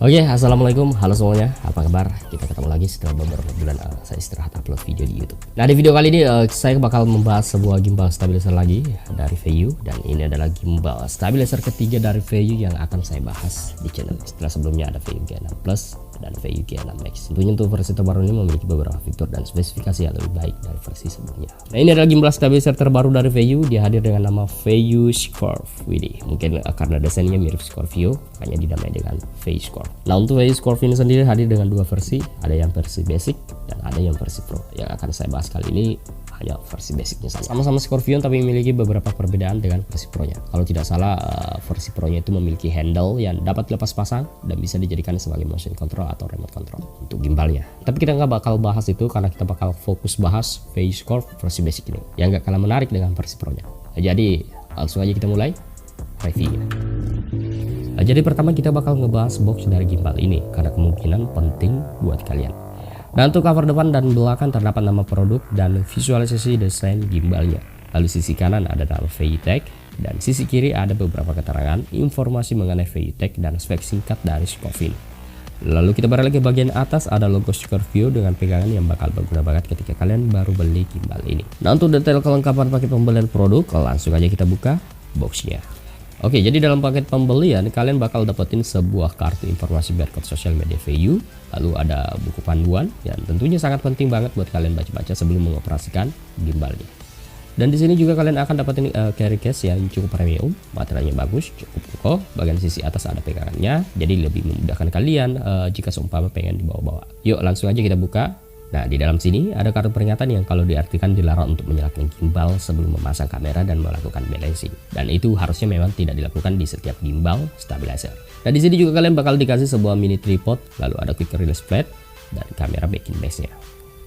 Oke, assalamualaikum, halo semuanya, apa kabar? Kita ketemu lagi setelah beberapa bulan saya istirahat upload video di YouTube. Nah, di video kali ini saya bakal membahas sebuah gimbal stabilizer lagi dari VU, dan ini adalah gimbal stabilizer ketiga dari VU yang akan saya bahas di channel. Setelah sebelumnya ada VU G6 Plus dan VU G6 Max. Tentunya untuk versi terbaru ini memiliki beberapa fitur dan spesifikasi yang lebih baik dari versi sebelumnya. Nah, ini adalah gimbal stabilizer terbaru dari VU, dia hadir dengan nama VU Scorp. Widih, mungkin karena desainnya mirip Scorpio, makanya dinamai dengan VU Scorp. Nah, untuk VU Scorp ini sendiri hadir dengan dua versi, ada yang versi basic dan ada yang versi pro. Yang akan saya bahas kali ini hanya versi basicnya saja. Sama-sama Scorpion tapi memiliki beberapa perbedaan dengan versi pro-nya. Kalau tidak salah, versi pro-nya itu memiliki handle yang dapat dilepas pasang dan bisa dijadikan sebagai motion control atau remote control untuk gimbalnya. Tapi kita nggak bakal bahas itu karena kita bakal fokus bahas VU Scorp versi basic ini yang nggak kalah menarik dengan versi pro-nya. Jadi langsung aja kita mulai reviewnya. Jadi pertama kita bakal ngebahas box dari gimbal ini karena kemungkinan penting buat kalian. Nah, untuk cover depan dan belakang terdapat nama produk dan visualisasi desain gimbalnya. Lalu sisi kanan ada nama VU Tech dan sisi kiri ada beberapa keterangan informasi mengenai VU Tech dan spek singkat dari Scorpio. Lalu kita beralih ke bagian atas, ada logo Scorpio dengan pegangan yang bakal berguna banget ketika kalian baru beli gimbal ini. Nah, untuk detail kelengkapan paket pembelian produk, langsung aja kita buka boxnya. Oke, jadi dalam paket pembelian kalian bakal dapetin sebuah kartu informasi barcode sosial media VU, lalu ada buku panduan yang tentunya sangat penting banget buat kalian baca-baca sebelum mengoperasikan gimbalnya. Dan di sini juga kalian akan dapetin carry case yang cukup premium, materialnya bagus, cukup kokoh. Bagian sisi atas ada pegangannya, jadi lebih memudahkan kalian jika seumpama pengen dibawa-bawa. Yuk langsung aja kita buka. Nah, di dalam sini ada kartu peringatan yang kalau diartikan dilarang untuk menyalakan gimbal sebelum memasang kamera dan melakukan balancing. Dan itu harusnya memang tidak dilakukan di setiap gimbal stabilizer. Nah, di sini juga kalian bakal dikasih sebuah mini tripod, lalu ada quick release plate dan kamera backing base-nya.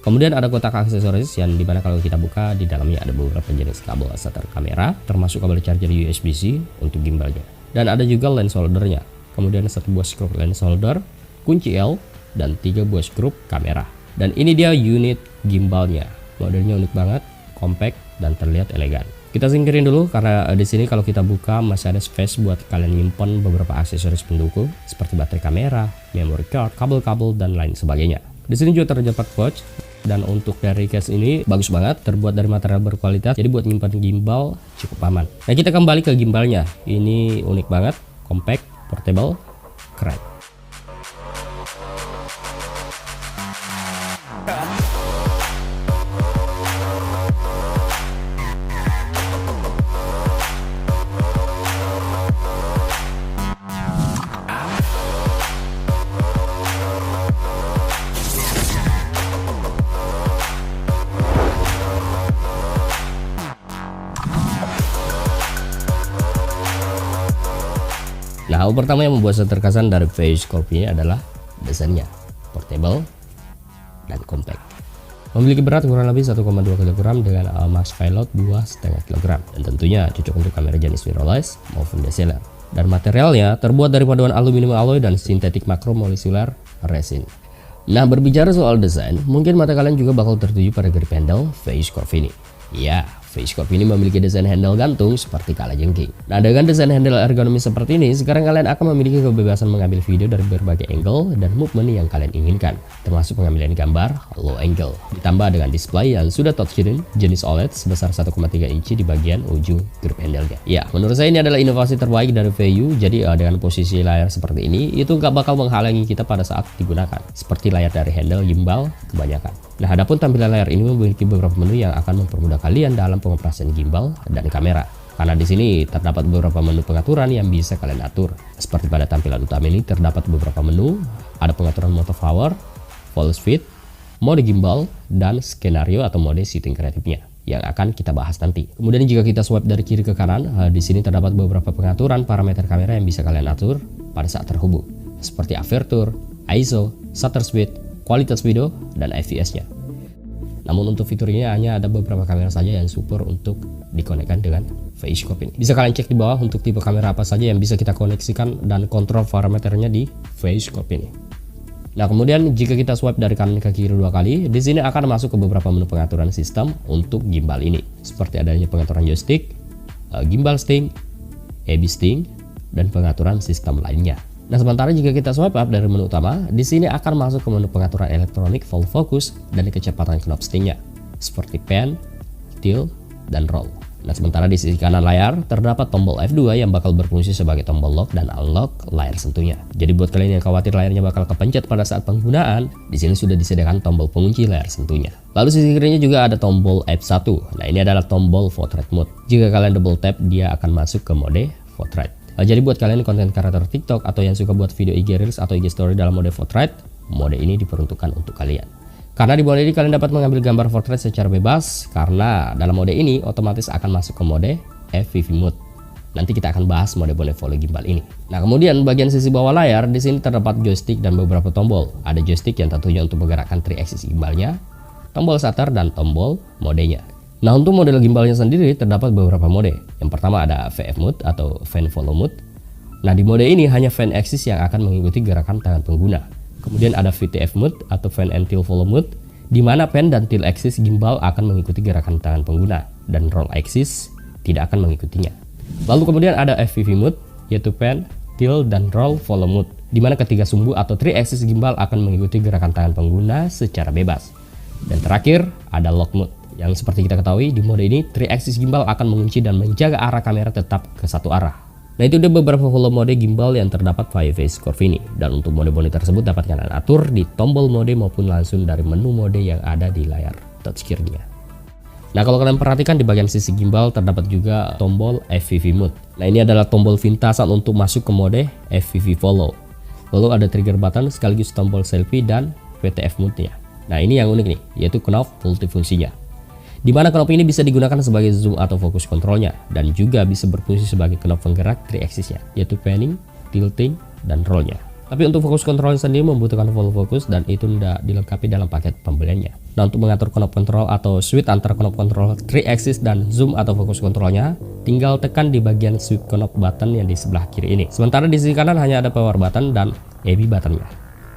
Kemudian ada kotak aksesoris yang dimana kalau kita buka di dalamnya ada beberapa jenis kabel shutter kamera, termasuk kabel charger USB-C untuk gimbalnya. Dan ada juga lens holdernya. Kemudian satu buah skrup lens holder, kunci L, dan 3 buah skrup kamera. Dan ini dia unit gimbalnya, modelnya unik banget, compact dan terlihat elegan. Kita singkirin dulu karena di sini kalau kita buka masih ada space buat kalian nyimpan beberapa aksesoris pendukung seperti baterai kamera, memory card, kabel-kabel dan lain sebagainya. Di sini juga terdapat pouch dan untuk carry case ini bagus banget, terbuat dari material berkualitas, jadi buat nyimpan gimbal cukup aman. Nah, kita kembali ke gimbalnya, ini unik banget, compact, portable, keren. Nah, hal pertama yang membuat saya terkesan dari VU Scorp ini adalah desainnya, portable dan compact. Memiliki berat kurang lebih 1,2 kg dengan max payload 2,5 kg dan tentunya cocok untuk kamera jenis mirrorless maupun DSLR. Dan materialnya terbuat dari paduan aluminium alloy dan sintetik makromolecular resin. Nah, berbicara soal desain, mungkin mata kalian juga bakal tertuju pada grip handle VU Scorp ini. Ya, VU Scorp ini memiliki desain handle gantung seperti kalajengking. Nah, dengan desain handle ergonomis seperti ini, sekarang kalian akan memiliki kebebasan mengambil video dari berbagai angle dan movement yang kalian inginkan, termasuk pengambilan gambar low angle. Ditambah dengan display yang sudah touchscreen jenis OLED sebesar 1,3 inci di bagian ujung grip handle-nya. Ya, menurut saya ini adalah inovasi terbaik dari VU. Jadi dengan posisi layar seperti ini, itu nggak bakal menghalangi kita pada saat digunakan, seperti layar dari handle gimbal kebanyakan. Nah, adapun tampilan layar ini memiliki beberapa menu yang akan mempermudah kalian dalam pengoperasian gimbal dan kamera. Karena di sini terdapat beberapa menu pengaturan yang bisa kalian atur. Seperti pada tampilan utama ini terdapat beberapa menu, ada pengaturan motor power, full speed, mode gimbal, dan skenario atau mode setting kreatifnya yang akan kita bahas nanti. Kemudian jika kita swipe dari kiri ke kanan, di sini terdapat beberapa pengaturan parameter kamera yang bisa kalian atur pada saat terhubung, seperti aperture, ISO, shutter speed, kualitas video, dan fps-nya. Namun untuk fitur ini hanya ada beberapa kamera saja yang support untuk dikonekkan dengan VU Scorp ini. Bisa kalian cek di bawah untuk tipe kamera apa saja yang bisa kita koneksikan dan kontrol parameternya di VU Scorp ini. Nah, kemudian jika kita swipe dari kanan ke kiri 2 kali, di sini akan masuk ke beberapa menu pengaturan sistem untuk gimbal ini, seperti adanya pengaturan joystick, gimbal sting, AB sting, dan pengaturan sistem lainnya. Nah, sementara jika kita swipe up dari menu utama, di sini akan masuk ke menu pengaturan elektronik, full focus, dan kecepatan knob settingnya, seperti pan, tilt, dan roll. Nah, sementara di sisi kanan layar terdapat tombol F2 yang bakal berfungsi sebagai tombol lock dan unlock layar sentuhnya. Jadi buat kalian yang khawatir layarnya bakal kepencet pada saat penggunaan, di sini sudah disediakan tombol pengunci layar sentuhnya. Lalu sisi kirinya juga ada tombol F1. Nah, ini adalah tombol portrait mode. Jika kalian double tap, dia akan masuk ke mode portrait. Jadi buat kalian konten kreator TikTok atau yang suka buat video IG Reels atau IG Story dalam mode portrait, mode ini diperuntukkan untuk kalian. Karena di mode ini kalian dapat mengambil gambar portrait secara bebas, karena dalam mode ini otomatis akan masuk ke mode FPV mode. Nanti kita akan bahas mode-mode follow gimbal ini. Nah, kemudian bagian sisi bawah layar di sini terdapat joystick dan beberapa tombol. Ada joystick yang tentunya untuk menggerakkan 3-axis gimbalnya, tombol shutter dan tombol modenya. Nah, untuk model gimbalnya sendiri terdapat beberapa mode. Yang pertama ada VF mode atau fan follow mode. Nah, di mode ini hanya fan axis yang akan mengikuti gerakan tangan pengguna. Kemudian ada VTF mode atau fan and tilt follow mode, di mana fan dan tilt axis gimbal akan mengikuti gerakan tangan pengguna dan roll axis tidak akan mengikutinya. Lalu kemudian ada FPV mode, yaitu fan, tilt, dan roll follow mode, di mana ketiga sumbu atau 3-axis gimbal akan mengikuti gerakan tangan pengguna secara bebas. Dan terakhir ada lock mode, yang seperti kita ketahui di mode ini 3-axis gimbal akan mengunci dan menjaga arah kamera tetap ke satu arah. Nah, itu dia beberapa follow mode gimbal yang terdapat pada FaceCorp ini, dan untuk mode-mode tersebut dapat kalian atur di tombol mode maupun langsung dari menu mode yang ada di layar touchscreen-nya. Nah, kalau kalian perhatikan di bagian sisi gimbal terdapat juga tombol FPV mode. Nah, ini adalah tombol pintasan untuk masuk ke mode FPV follow. Lalu ada trigger button sekaligus tombol selfie dan VTF mode-nya. Nah, ini yang unik nih, yaitu knob multifungsinya, di mana knob ini bisa digunakan sebagai zoom atau fokus kontrolnya, dan juga bisa berfungsi sebagai knob penggerak 3-axis-nya, yaitu panning, tilting, dan roll-nya. Tapi untuk fokus kontrol sendiri membutuhkan full focus dan itu tidak dilengkapi dalam paket pembeliannya. Nah, untuk mengatur knob kontrol atau switch antara knob kontrol 3-axis dan zoom atau fokus kontrolnya, tinggal tekan di bagian switch knob button yang di sebelah kiri ini. Sementara di sisi kanan hanya ada power button dan AB buttonnya.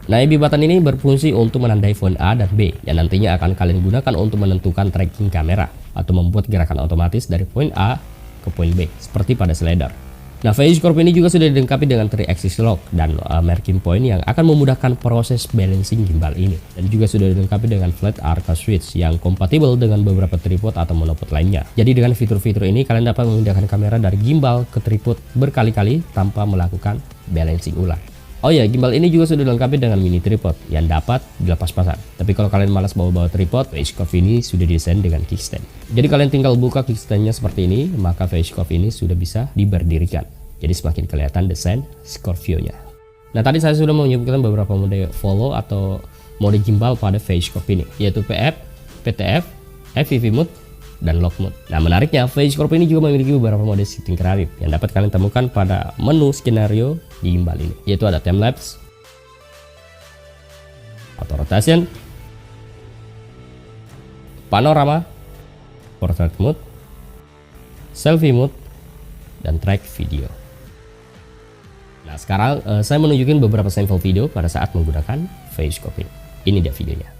Nah, AB button ini berfungsi untuk menandai poin A dan B yang nantinya akan kalian gunakan untuk menentukan tracking kamera atau membuat gerakan otomatis dari poin A ke poin B seperti pada slider. Nah, FaceCorp ini juga sudah dilengkapi dengan 3-axis lock dan marking point yang akan memudahkan proses balancing gimbal ini, dan juga sudah dilengkapi dengan flat arca switch yang kompatibel dengan beberapa tripod atau monopod lainnya. Jadi dengan fitur-fitur ini kalian dapat memindahkan kamera dari gimbal ke tripod berkali-kali tanpa melakukan balancing ulang. Oh ya, gimbal ini juga sudah dilengkapi dengan mini tripod yang dapat dilepas pasang. Tapi kalau kalian malas bawa-bawa tripod, FaceCorp ini sudah desain dengan kickstand. Jadi kalian tinggal buka kickstandnya seperti ini, maka FaceCorp ini sudah bisa diberdirikan. Jadi semakin kelihatan desain Scorpio-nya. Nah, tadi saya sudah menyebutkan beberapa mode follow atau mode gimbal pada FaceCorp ini, yaitu PF, PTF, FPV mode, dan lock mode. Nah, menariknya FaceCorp ini juga memiliki beberapa mode shooting kreatif yang dapat kalian temukan pada menu skenario di gimbal ini, yaitu ada time lapse, auto rotation, panorama, portrait mode, selfie mode, dan track video. Nah, sekarang saya menunjukkan beberapa sampel video pada saat menggunakan FaceCorp ini. Ini dia videonya.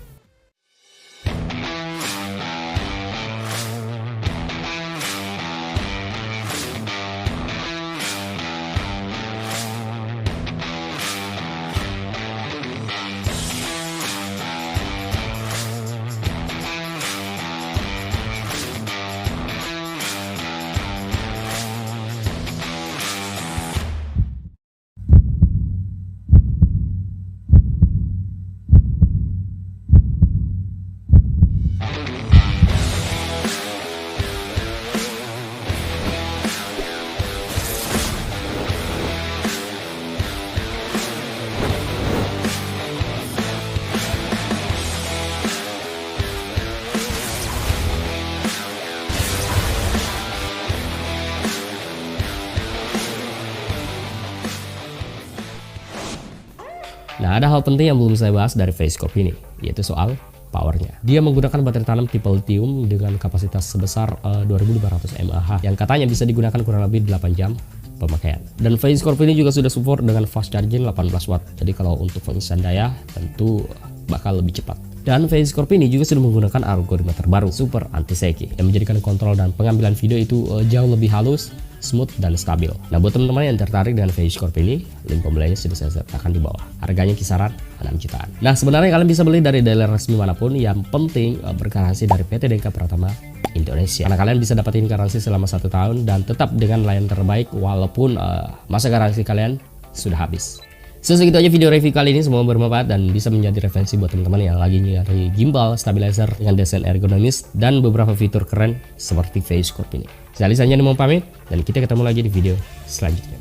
Nah, ada hal penting yang belum saya bahas dari FaceCorp ini, yaitu soal powernya. Dia menggunakan baterai tanam tipe lithium dengan kapasitas sebesar 2500 mAh yang katanya bisa digunakan kurang lebih 8 jam pemakaian. Dan FaceCorp ini juga sudah support dengan fast charging 18 watt. Jadi kalau untuk pengisian daya tentu bakal lebih cepat. Dan FaceCorp ini juga sudah menggunakan algoritma terbaru Super Anti-Seki yang menjadikan kontrol dan pengambilan video itu jauh lebih halus smooth dan stabil. Nah, buat teman-teman yang tertarik dengan VAIO Scorpio ini, link pembeliannya sudah saya sertakan di bawah. Harganya kisaran 6 jutaan. Nah, sebenarnya kalian bisa beli dari dealer resmi manapun, yang penting bergaransi dari PT Deka Pratama Indonesia. Karena kalian bisa dapatin garansi selama 1 tahun dan tetap dengan layanan terbaik walaupun masa garansi kalian sudah habis. Segitu aja video review kali ini, semoga bermanfaat dan bisa menjadi referensi buat teman-teman yang lagi nyari gimbal stabilizer dengan desain ergonomis dan beberapa fitur keren seperti VAIO Scorpio ini. Saya Lisan mau pamit dan kita ketemu lagi di video selanjutnya.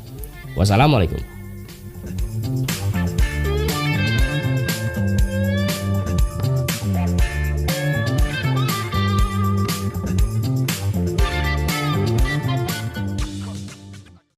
Wassalamualaikum.